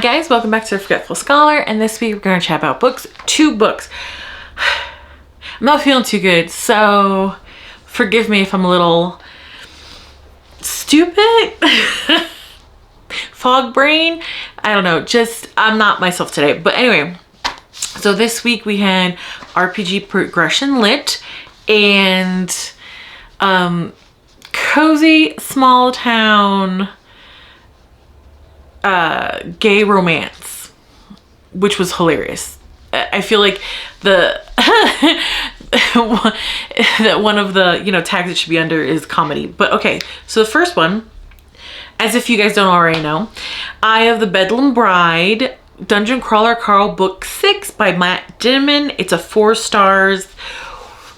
guys, welcome back to The Forgetful Scholar, and this week we're going to chat about books. 2 books. I'm not feeling too good, so forgive me if I'm a little stupid. Fog brain. I don't know, just I'm not myself today. But anyway, so this week we had RPG Progression Lit and cozy small town gay romance, which was hilarious. I feel like the that one of the tags it should be under is comedy. But okay, so the first one, as if you guys don't already know, Eye of the Bedlam Bride, Dungeon Crawler Carl, book 6 by Matt Dinniman. It's a 4 stars.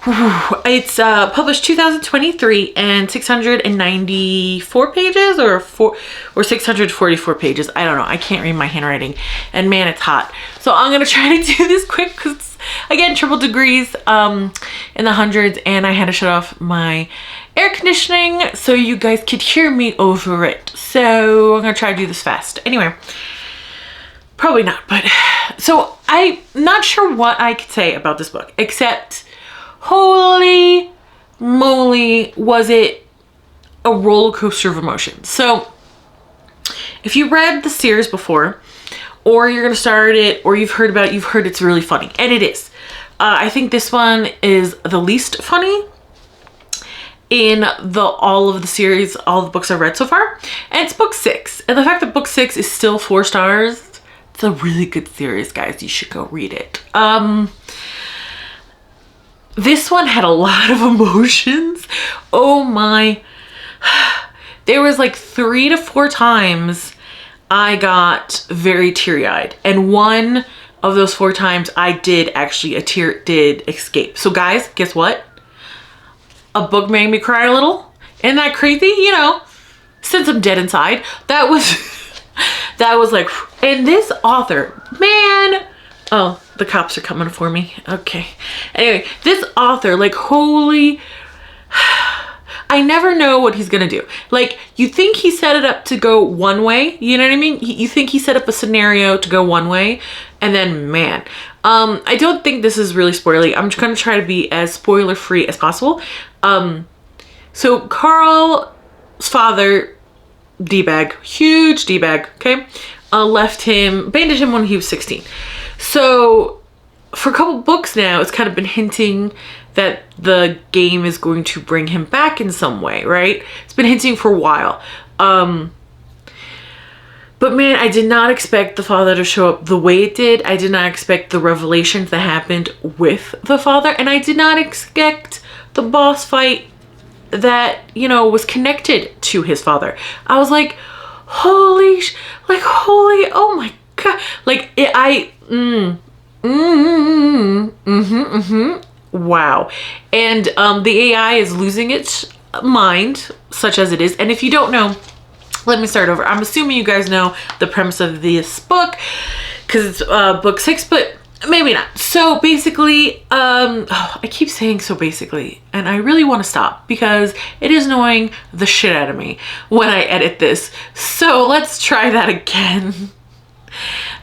It's published 2023 and 694 pages or 644 pages. I don't know. I can't read my handwriting, and man, it's hot. So I'm gonna try to do this quick because again, triple degrees in the hundreds, and I had to shut off my air conditioning so you guys could hear me over it. So I'm gonna try to do this fast. Anyway, probably not, but so I'm not sure what I could say about this book except holy moly, was it a roller coaster of emotions. So if you read the series before, or you're gonna start it, or you've heard about it, you've heard it's really funny, and it is. I think this one is the least funny in all of the series, all the books I've read so far, and it's book 6. And the fact that book 6 is still 4 stars, it's a really good series, guys. You should go read it. This one had a lot of emotions. Oh my. There was like 3 to 4 times I got very teary-eyed. And one of those 4 times a tear did escape. So guys, guess what? A book made me cry a little. Isn't that crazy? Since I'm dead inside. That was like, and this author, man. Oh, the cops are coming for me. Okay. Anyway, this author, like, holy, I never know what he's gonna do. Like, you think he set it up to go one way, you know what I mean? You think he set up a scenario to go one way, and then, man, I don't think this is really spoilery. I'm just gonna try to be as spoiler-free as possible. So Carl's father, D-bag, huge D-bag, okay, abandoned him when he was 16. So for a couple books now, it's kind of been hinting that the game is going to bring him back in some way, right? It's been hinting for a while. But man, I did not expect the father to show up the way it did. I did not expect the revelations that happened with the father. And I did not expect the boss fight that, was connected to his father. I was like, holy, oh my God. Like, wow. And the AI is losing its mind, such as it is. And if you don't know, let me start over. I'm assuming you guys know the premise of this book because it's book 6, but maybe not. So basically, I keep saying so basically, and I really want to stop because it is annoying the shit out of me when I edit this. So let's try that again.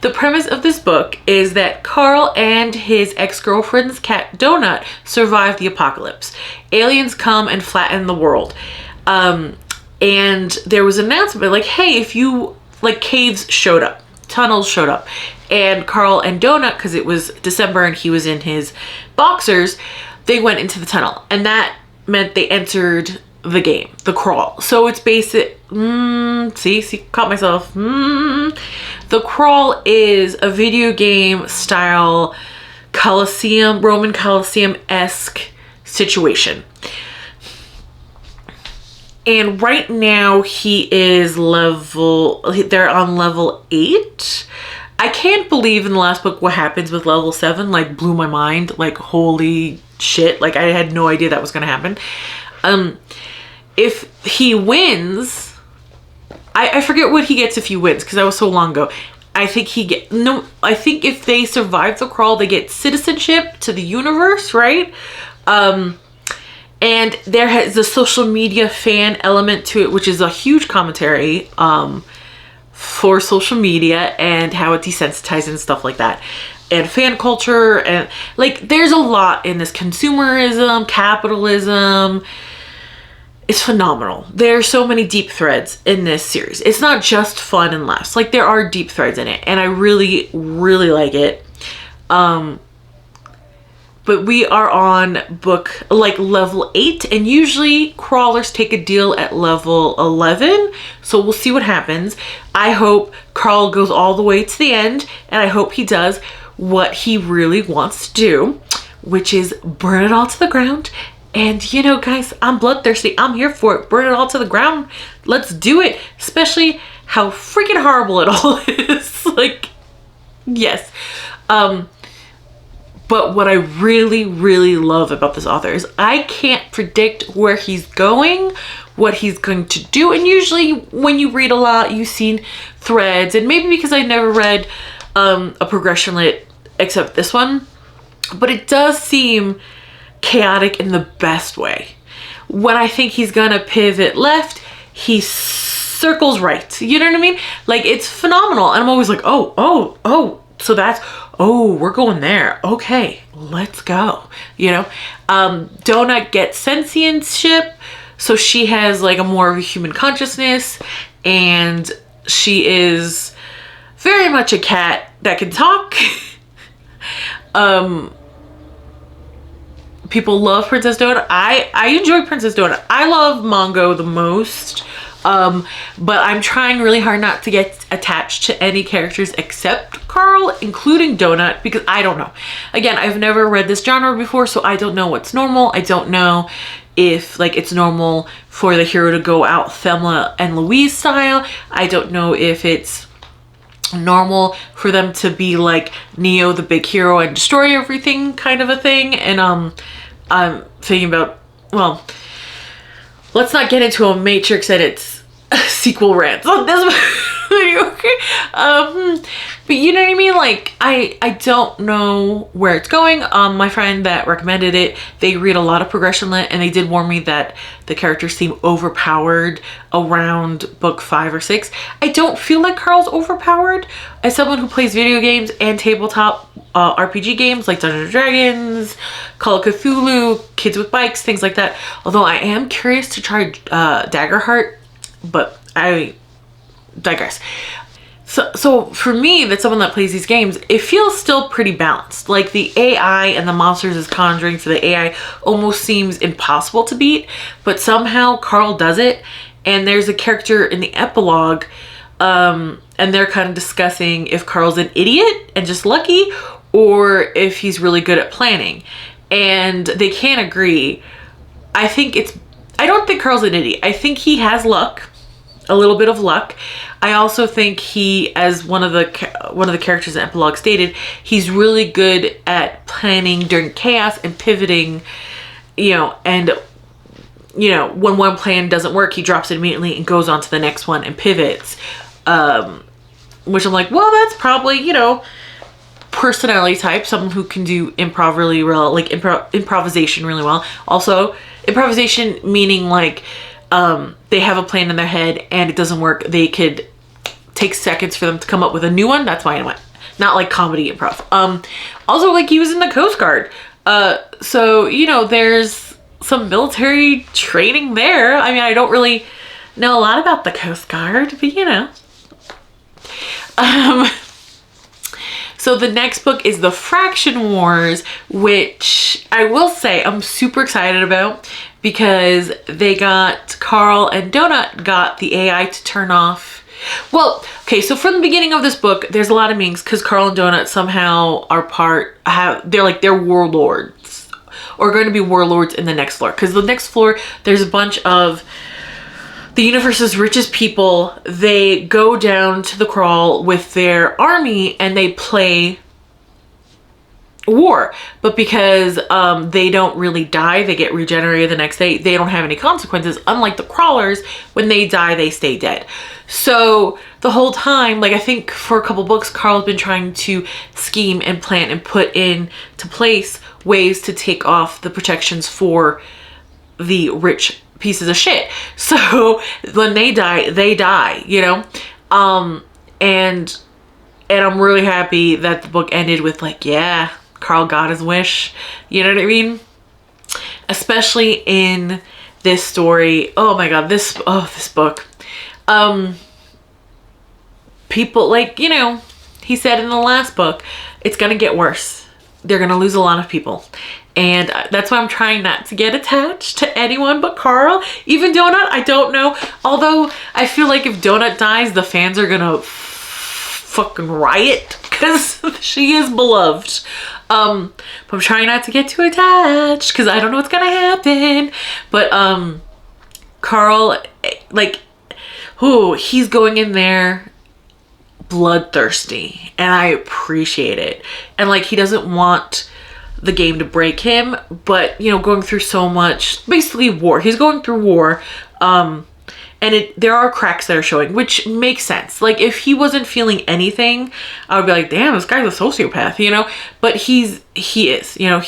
The premise of this book is that Carl and his ex-girlfriend's cat Donut survive the apocalypse. Aliens come and flatten the world. And there was an announcement like, hey, if you, caves showed up, tunnels showed up. And Carl and Donut, because it was December and he was in his boxers, they went into the tunnel. And that meant they entered the game, the crawl. So it's basic, caught myself. The crawl is a video game style Roman Colosseum-esque situation. And right now they're on level 8. I can't believe in the last book what happens with level 7, blew my mind. Holy shit. I had no idea that was going to happen. If he wins, I forget what he gets if he wins because that was so long ago. I think if they survive the crawl, they get citizenship to the universe, right? And there has the social media fan element to it, which is a huge commentary for social media and how it desensitizes and stuff like that. And fan culture, and like there's a lot in this. Consumerism, capitalism. It's phenomenal. There's so many deep threads in this series. It's not just fun and laughs. Like there are deep threads in it, and I really, really like it. But we are on book like level 8, and usually crawlers take a deal at level 11. So we'll see what happens. I hope Carl goes all the way to the end, and I hope he does what he really wants to do, which is burn it all to the ground. And you know, guys, I'm bloodthirsty. I'm here for it. Burn it all to the ground. Let's do it. Especially how freaking horrible it all is. Like, yes. But what I really, really love about this author is I can't predict where he's going, what he's going to do. And usually when you read a lot, you've seen threads, and maybe because I never read a progression lit except this one, but it does seem chaotic in the best way. When I think he's gonna pivot left, he circles right. You know what I mean? Like, it's phenomenal. And I'm always like, oh, so that's, oh, we're going there. Okay, let's go. You know, Donut gets sentientship, so she has like a more of a human consciousness, and she is very much a cat that can talk. People love Princess Donut. I enjoy Princess Donut. I love Mongo the most. But I'm trying really hard not to get attached to any characters except Carl, including Donut, because I don't know. Again, I've never read this genre before, so I don't know what's normal. I don't know if like it's normal for the hero to go out Thelma and Louise style. I don't know if it's normal for them to be like Neo the big hero and destroy everything kind of a thing. And I'm thinking about, well, let's not get into a Matrix and its sequel rants on this video, okay? But you know what I mean? Like, I don't know where it's going. My friend that recommended it, they read a lot of progression lit, and they did warn me that the characters seem overpowered around book 5 or 6. I don't feel like Carl's overpowered. As someone who plays video games and tabletop RPG games like Dungeons & Dragons, Call of Cthulhu, Kids with Bikes, things like that. Although I am curious to try Daggerheart, but I digress. So for me, that's someone that plays these games, it feels still pretty balanced. Like the AI and the monsters is conjuring, so the AI almost seems impossible to beat, but somehow Carl does it. And there's a character in the epilogue, and they're kind of discussing if Carl's an idiot and just lucky, or if he's really good at planning. And they can't agree. I don't think Carl's an idiot. I think he has luck. A little bit of luck. I also think he, as one of the characters in epilogue stated, he's really good at planning during chaos and pivoting, you know, and you know, when one plan doesn't work, he drops it immediately and goes on to the next one and pivots. Which I'm like, well, that's probably, you know, personality type, someone who can do improv really well, like improvisation really well. Also, improvisation meaning like they have a plan in their head and it doesn't work. They could take seconds for them to come up with a new one. That's why I went. Not like comedy improv. Also, like, he was in the Coast Guard. So, you know, there's some military training there. I mean, I don't really know a lot about the Coast Guard, but you know. So the next book is The Fraction Wars, which I will say I'm super excited about because they got, Carl and Donut got the AI to turn off. Well, okay, so from the beginning of this book, there's a lot of memes because Carl and Donut somehow are they're warlords, or going to be warlords in the next floor. Because the next floor, there's a bunch of the universe's richest people. They go down to the crawl with their army and they play war. But because they don't really die, they get regenerated the next day, they don't have any consequences. Unlike the crawlers, when they die, they stay dead. So the whole time, like, I think for a couple books, Carl's been trying to scheme and plan and put into place ways to take off the protections for the rich pieces of shit. So when they die, you know? And I'm really happy that the book ended with like, yeah, Carl got his wish. You know what I mean? Especially in this story. Oh my God, this book. People, like, you know, he said in the last book, it's gonna get worse. They're gonna lose a lot of people. And that's why I'm trying not to get attached to anyone but Carl. Even Donut, I don't know. Although I feel like if Donut dies, the fans are gonna fucking riot because she is beloved. But I'm trying not to get too attached because I don't know what's gonna happen. But Carl, like, he's going in there bloodthirsty, and I appreciate it. And like, he doesn't want the game to break him, but you know, going through so much, basically war. He's going through war. And there are cracks that are showing, which makes sense. Like, if he wasn't feeling anything, I would be like, damn, this guy's a sociopath, you know? But he is, you know,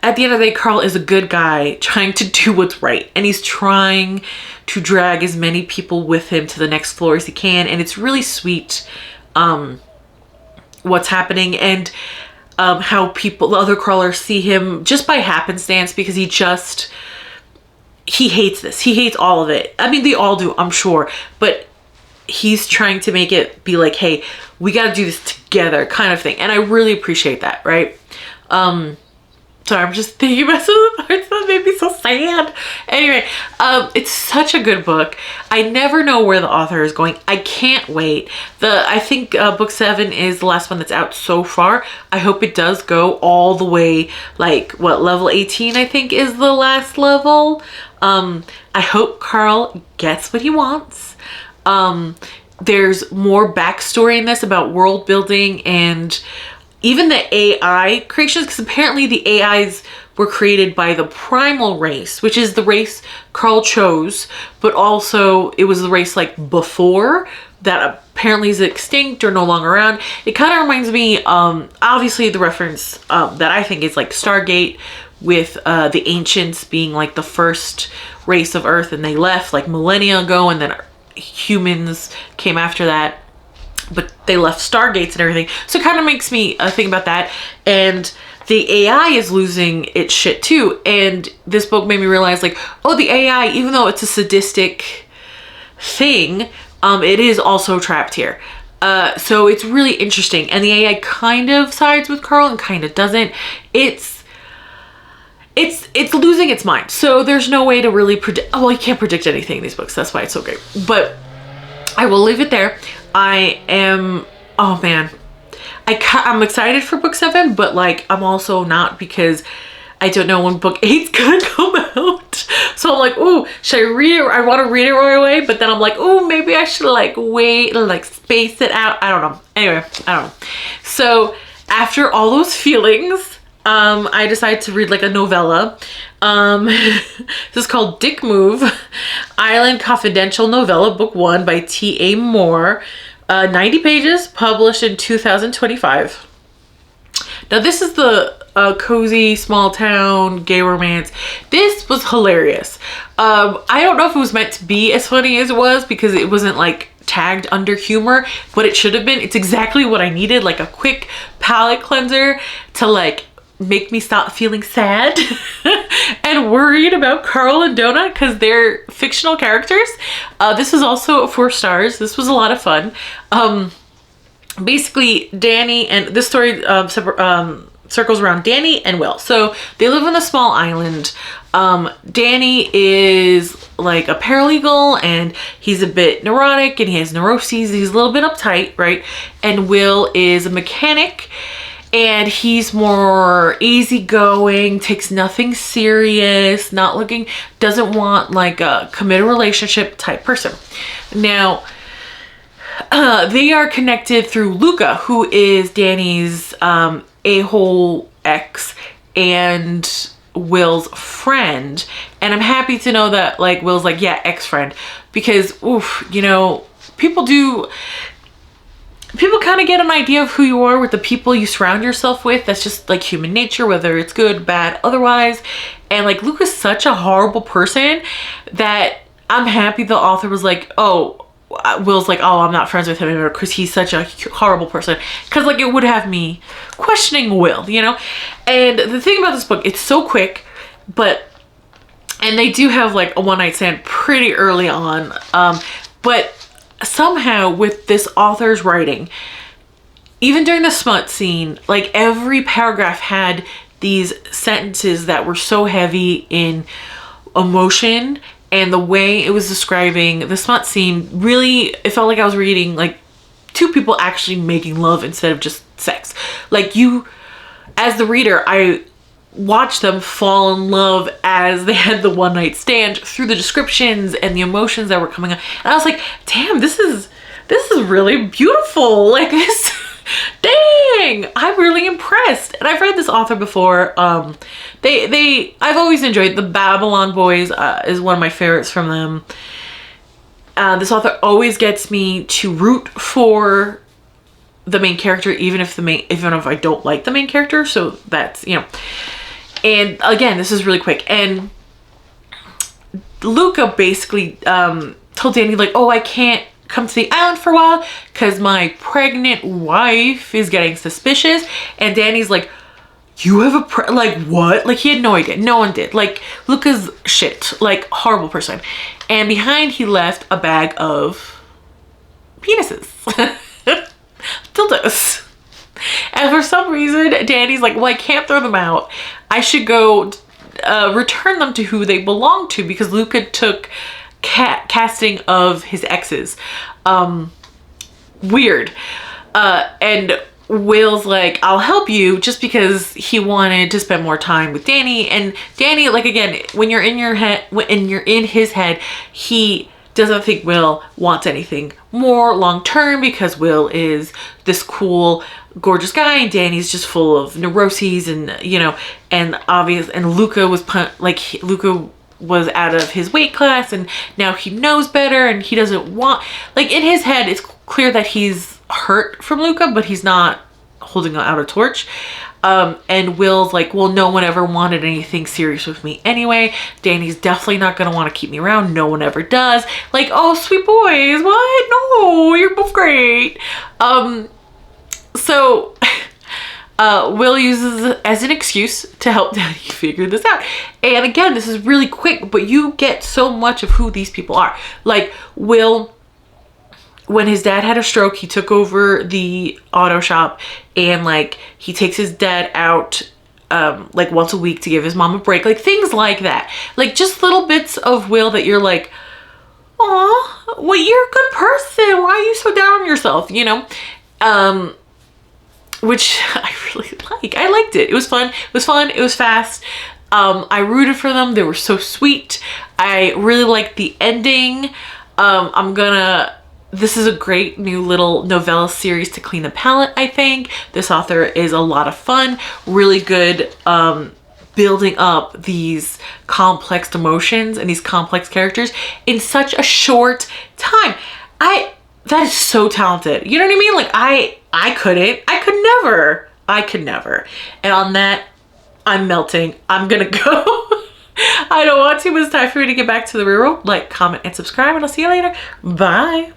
at the end of the day, Carl is a good guy trying to do what's right. And he's trying to drag as many people with him to the next floor as he can. And it's really sweet what's happening. And how the other crawlers see him just by happenstance, because he hates this. He hates all of it. I mean, they all do, I'm sure. But he's trying to make it be like, hey, we got to do this together kind of thing. And I really appreciate that, right? Sorry, I'm just thinking about some of the parts that made me so sad. Anyway, it's such a good book. I never know where the author is going. I can't wait. I think book 7 is the last one that's out so far. I hope it does go all the way, like, what, level 18, I think, is the last level. I hope Carl gets what he wants. There's more backstory in this about world building and even the AI creations, because apparently the AIs were created by the primal race, which is the race Carl chose, but also it was the race like before that apparently is extinct or no longer around. It kind of reminds me, obviously the reference that I think is like Stargate, with the ancients being like the first race of Earth, and they left like millennia ago, and then humans came after that, but they left stargates and everything. So it kind of makes me think about that. And the AI is losing its shit too. And this book made me realize, like, oh, the AI, even though it's a sadistic thing, it is also trapped here. So it's really interesting. And the AI kind of sides with Carl and kind of doesn't. It's losing its mind. So there's no way to really predict. Oh, well, you can't predict anything in these books. That's why it's so great. But I will leave it there. I am, oh man, I'm excited for book 7, but like, I'm also not, because I don't know when book 8's gonna come out. So I'm like, ooh, should I read it? I want to read it right away, but then I'm like, ooh, maybe I should like wait and like space it out. I don't know. Anyway, I don't know. So after all those feelings, I decided to read like a novella. This is called Dick Move, Island Confidential Novella, Book 1 by T.A. Moore. 90 pages, published in 2025. Now this is the cozy small town gay romance. This was hilarious. I don't know if it was meant to be as funny as it was, because it wasn't like tagged under humor, but it should have been. It's exactly what I needed, like a quick palate cleanser to like make me stop feeling sad and worried about Carl and Donut, because they're fictional characters. This is also 4 stars. This was a lot of fun. Basically, Danny, and this story circles around Danny and Will. So they live on a small island. Danny is like a paralegal, and he's a bit neurotic, and he has neuroses. He's a little bit uptight, right? And Will is a mechanic, and he's more easygoing, takes nothing serious, doesn't want like a committed relationship type person. Now, they are connected through Luca, who is Danny's a-hole ex and Will's friend. And I'm happy to know that like Will's like, yeah, ex-friend, because oof, you know, people kind of get an idea of who you are with the people you surround yourself with. That's just like human nature, whether it's good, bad, otherwise. And like Luke is such a horrible person that I'm happy the author was like, oh, Will's like, oh, I'm not friends with him anymore because he's such a horrible person. Because like it would have me questioning Will, you know? And the thing about this book, it's so quick, and they do have like a one night stand pretty early on. But somehow with this author's writing, even during the smut scene, like every paragraph had these sentences that were so heavy in emotion, and the way it was describing the smut scene, really, it felt like I was reading like two people actually making love instead of just sex. Like you, as the reader, I watched them fall in love as they had the one night stand through the descriptions and the emotions that were coming up. And I was like, damn, this is really beautiful. Like this, dang, I'm really impressed. And I've read this author before. I've always enjoyed the Babylon Boys, is one of my favorites from them. This author always gets me to root for the main character, even if I don't like the main character. So that's, you know. And again, this is really quick. And Luca basically told Danny like, oh, I can't come to the island for a while because my pregnant wife is getting suspicious. And Danny's like, you have a like what? Like he had no idea. No one did. Like Luca's shit, like horrible person. And behind he left a bag of penises. Dildos. And for some reason Danny's like, well, I can't throw them out. I should go return them to who they belong to, because Luca took casting of his exes. Weird. And Will's like, I'll help you, just because he wanted to spend more time with Danny. And Danny, like again, when you're in his head, he doesn't think Will wants anything more long term, because Will is this cool, gorgeous guy and Danny's just full of neuroses, and you know, and Luca was out of his weight class, and now he knows better, and he doesn't want, like in his head it's clear that he's hurt from Luca, but he's not holding out a torch. And Will's like, well, no one ever wanted anything serious with me anyway. Danny's definitely not gonna want to keep me around. No one ever does. Like, oh, sweet boys, what? No, you're both great. So Will uses it as an excuse to help Danny figure this out. And again, this is really quick, but you get so much of who these people are. Like Will, when his dad had a stroke, he took over the auto shop, and like he takes his dad out like once a week to give his mom a break, like things like that. Like just little bits of Will that you're like, oh, well, you're a good person. Why are you so down on yourself? You know, which I really like. I liked it. It was fun. It was fun. It was fast. I rooted for them. They were so sweet. I really liked the ending. This is a great new little novella series to clean the palette, I think. This author is a lot of fun, really good building up these complex emotions and these complex characters in such a short time. That is so talented. You know what I mean? Like I could never. And on that, I'm melting. I'm gonna go. I don't want to, but it's time for me to get back to the real world. Like, comment, and subscribe, and I'll see you later. Bye.